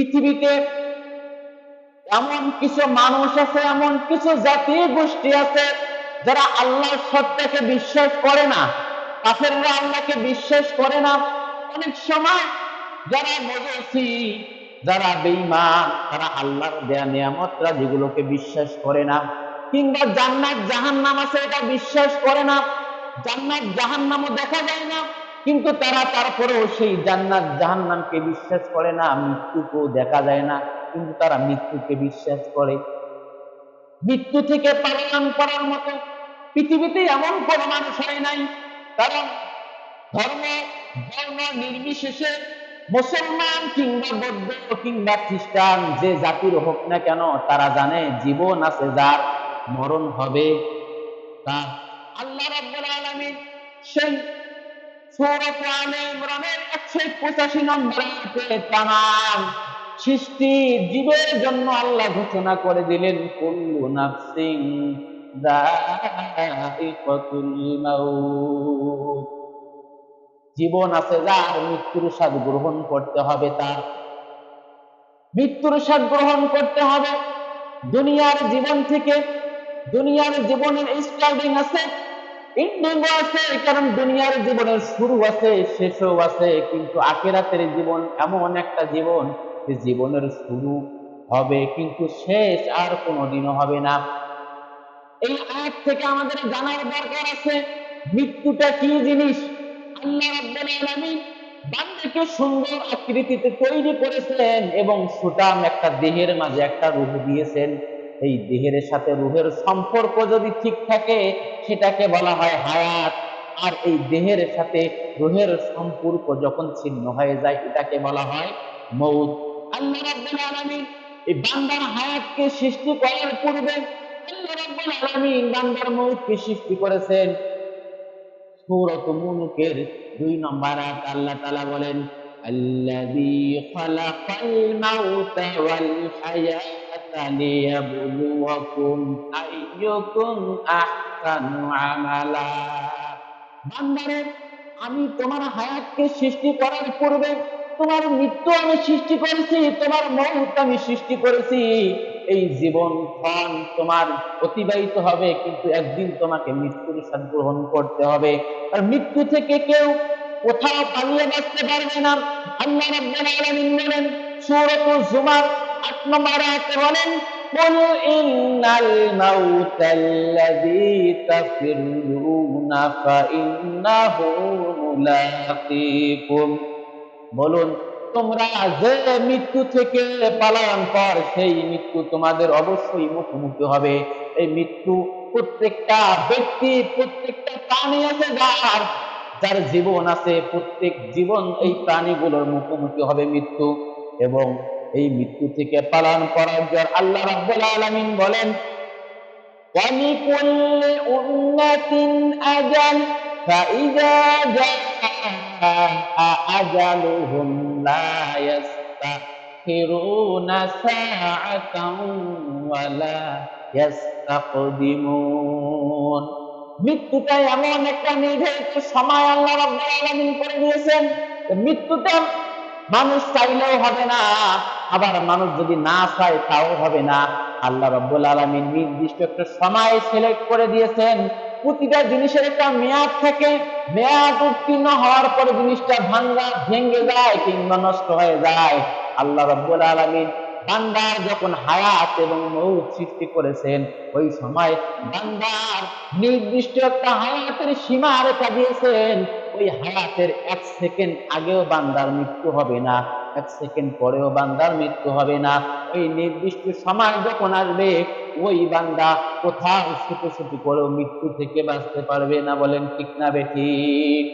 পৃথিবীতে এমন কিছু মানুষ আছে, এমন কিছু জাতি গোষ্ঠী আছে যারা আল্লাহর সত্তাকে বিশ্বাস করে না। কাফেররা আল্লাহকে বিশ্বাস করে না। অনেক সময় যারা মজুসি, যারা বেঈমান, তারা আল্লাহর দেয়া নিয়ামতরা যেগুলোকে বিশ্বাস করে না, কিংবা জান্নাত জাহান্নাম আছে এটা বিশ্বাস করে না। জান্নাত জাহান্নামও দেখা যায় না, কিন্তু তারা তারপরেও সেই জান্নাত জাহান্নামকে বিশ্বাস করে না। মৃত্যুকেও দেখা যায় না, কিন্তু তারা মৃত্যুকে বিশ্বাস করে। মৃত্যু থেকে পালায়ন করার মতো পৃথিবীতে এমন কোন মানুষ হয় নাই। কারণ ধর্ম বর্ণ নির্বিশেষে মুসলমান কিংবা বৌদ্ধ কিংবা খ্রিস্টান যে জাতির হোক না কেন, তারা জানে জীবন আছে যার, মরণ হবে তার। আল্লাহ রাব্বুল আলামিন সেই সূরা আলে ইমরানের 185 নম্বর আয়াতে তামাম সৃষ্টি জীবের জন্য আল্লাহ ঘোষণা করে দিলেন, কুল্লু নাফসিন যায়িকাতুল মাউত। জীবন আছে যার, মৃত্যুর স্বাদ গ্রহণ করতে হবে তার। মৃত্যুর স্বাদ গ্রহণ করতে হবে। দুনিয়ার জীবন থেকে, দুনিয়ার জীবনের স্টার্টিং আছে, এন্ডিংও আছে। কারণ দুনিয়ার জীবনের শুরু আছে, শেষও আছে। কিন্তু আখিরাতের জীবন এমন একটা জীবন, যে জীবনের শুরু হবে কিন্তু শেষ আর কোনোদিনও হবে না। এই আয়াত থেকে আমাদের জানার দরকার আছে মৃত্যুটা কি জিনিস। আল্লাহ রাব্বুল আলামিন বান্দাকে সুন্দর আকৃতিতে তৈরি করেছেন এবং সুঠাম একটা দেহের মাঝে একটা রূহ দিয়েছেন। এই দেহের সাথে রূহের সম্পর্ক যদি ঠিক থাকে সেটাকে বলা হয় হায়াত। আর এই দেহের সাথে রূহের সম্পর্ক যখন ছিন্ন হয়ে যায় এটাকে বলা হয় মউত। আল্লাহ রাব্বুল আলামিন এই বান্দার হায়াতকে সৃষ্টি করার পূর্বে আল্লাহ রাব্বুল আলামিন বান্দার মউতকে সৃষ্টি করেছেন। সূরাত মুলুকের 2 নম্বর আয়াত আল্লাহ তাআলা বলেন, আল্লাযী খালাকাল মাউতা ওয়াল হায়াতা লিয়াবলুয়াকুম আইয়ুকুম আহসানু আমালা। বান্দারে, আমি তোমার হায়াতকে সৃষ্টি করার পূর্বে তোমার মৃত্যু আমি সৃষ্টি করেছি, তোমার মউত আমি সৃষ্টি করেছি। এই জীবন ক্ষণ তোমার অতিবাহিত হবে, কিন্তু একদিন তোমাকে মৃত্যুর স্বাদ গ্রহণ করতে হবে। আর মৃত্যু থেকে কেউ কোথাও পালিয়ে বাঁচতে পারবে না। আল্লাহ রাব্বুল আলামিন বলেন সূরাতুল জুমার 8 নম্বর আয়াতে বলেন, কুল ইন্নাল মাউতাল্লাযী তাফিরুনা ফাইন্নাহু মুলাকীকুম। বলুন, তোমরা যে মৃত্যু থেকে পালায়ন কর, সেই মৃত্যু তোমাদের অবশ্যই মুখোমুখি হবে। এই মৃত্যু প্রত্যেকটা ব্যক্তি, প্রত্যেকটা প্রাণী আছে যার, যার জীবন আছে, প্রত্যেক জীবন এই প্রাণীগুলোর মুখোমুখি হবে মৃত্যু। এবং এই মৃত্যু থেকে পালন করার জন্য আল্লাহ রাব্বুল আলামিন বলেন, ওয়ালিকুল্লি উম্মাতিন আজাল ফাইযা জাআ আজালুহুম লা ইস্তাখিরুনা সাআতান ওয়া লা ইস্তাকদিমুন। মৃত্যুটা এমন একটা নির্ধারিত সময় আল্লাহ রাব্বুল আলামিন করে দিয়েছেন। মৃত্যুটা মানুষ চাইলেও হবে না, আবার মানুষ যদি না চায় তাও হবে না। আল্লাহ রাব্বুল আলামিন নির্দিষ্ট একটা সময় সিলেক্ট করে দিয়েছেন। প্রতিটা জিনিসের একটা মেয়াদ থাকে, মেয়াদ উত্তীর্ণ হওয়ার পরে জিনিসটা ভেঙে যায় কিংবা নষ্ট হয়ে যায়। আল্লাহ রাব্বুল আলামিন বান্দার যখন হায়াত এবং মউত সৃষ্টি করেছেন, ওই সময় বান্দার নির্দিষ্ট একটা হায়াতের সীমা রেখা দিয়েছেন। ওই হায়াতের 1 সেকেন্ড আগেও বান্দার মৃত্যু হবে না, 1 সেকেন্ড পরেও বান্দার মৃত্যু হবে না। ওই নির্দিষ্ট সময় যখন আসবে, ওই বান্দা কোথাও ছুটোছুটি করেও মৃত্যু থেকে বাঁচতে পারবে না। বলেন ঠিক না বেঠিক?